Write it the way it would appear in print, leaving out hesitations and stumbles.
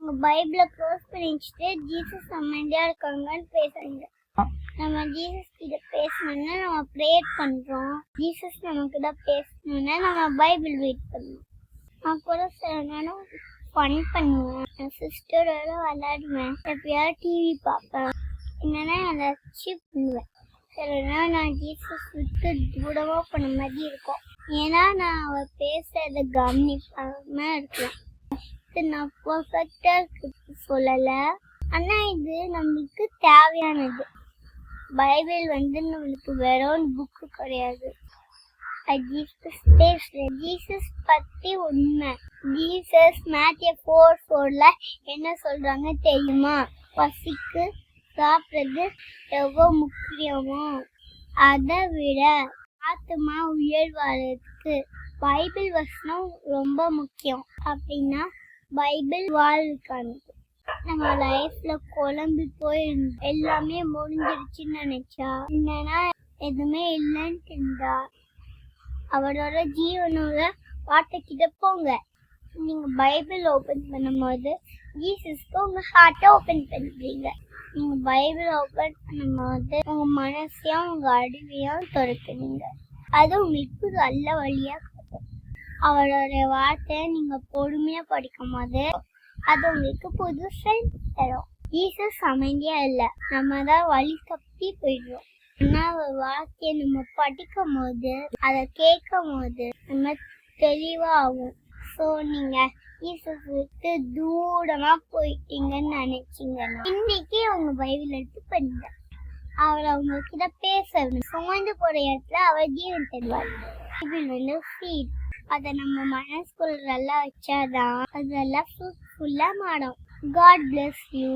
உங்க பைபிளை க்ளோஸ் பண்ணி வச்சுட்டு ஜீசஸ் அமைதியா இருக்காங்கன்னு பேசுறீங்க. நம்ம ஜீசஸ் கிட்ட பேசணும்னா நம்ம ப்ரேயர் பண்றோம். ஜீசஸ் நம்ம கிட்ட பேசணும்னா நம்ம பைபிள் ரீட் பண்ணணும். நான் கூட சில நேரம் ஃபன் பண்ணுவேன். என் சிஸ்டரோட விளையாடுவேன். எப்பயாவது டிவி பார்ப்பேன். என்னன்னா ஏதாச்சும் பண்ணுவேன். சில நேரம் நான் ஜீசஸ் விட்டு தூரமா பண்ண மாதிரி இருக்கும். ஏன்னா நான் அவர் பேசுறத கவனிக்காம இருக்கிறேன். நான் பர்ஃபெக்டா இருக்கு சொல்லல, ஆனா இது நம்மளுக்கு தேவையானது. பைபிள் நம்மளுக்கு வெறும் புக்கு கிடையாது. ஜீசஸ் பத்தி உண்மை. ஜீசஸ் மேத்யூ 4:4 என்ன சொல்றாங்க தெரியுமா? பசிக்கு சாப்பிடுறது எவ்வளவு முக்கியமோ அதை விட ஆத்மா உயிர் வாழ்றதுக்கு பைபிள் வசனம் ரொம்ப முக்கியம். அப்படின்னா பைபிள் வாழ்க்கானது. நம்ம லைஃப்ல குழம்பு போய் எல்லாமே முடிஞ்சிருச்சுன்னு நினைச்சா, என்னன்னா எதுவுமே இல்லைன்னு இருந்தா, அவரோட ஜீவனோட வார்த்தைக்கிட்ட போங்க. நீங்க பைபிள் ஓபன் பண்ணும் போது ஜீசஸ்க்கு உங்க ஹார்ட்டை ஓபன் பண்றீங்க. நீங்க பைபிள் ஓபன் பண்ணும் போது உங்க மனசையும் உங்க அறிவையும் திறக்குறீங்க. அது உங்களுக்கு நல்ல வழியா கொடுக்கும். அவரோட வார்த்தையை நீங்க பொறுமையா படிக்கும் போது அது உங்களுக்கு புது ஸ்ட்ரென்த் தரும். ஜீசஸ் அமைதியா இல்லை, நம்ம தான் வழி தப்பி போயிடுறோம். ஆனா அவர் வார்த்தையை நம்ம படிக்கும் போது அதை கேட்கும் போது நம்ம தெளிவா ஆகும். ஸோ நீங்க ஜீசஸ் விட்டு தூரமா போயிட்டீங்கன்னு நினைச்சீங்கன்னா இன்னைக்கு உங்க பைபிள் எடுத்து பண்ணுங்க. அவர் அவங்க கிட்ட பேசணும். சுமந்து போற இடத்துல அவர் ஜீவன் தருவார். Bible feed. அதை நம்ம மனசுக்குள்ள நல்லா வச்சாதான் அதெல்லாம் ஃப்ரூட்ஃபுல்லா மாறும். God bless you.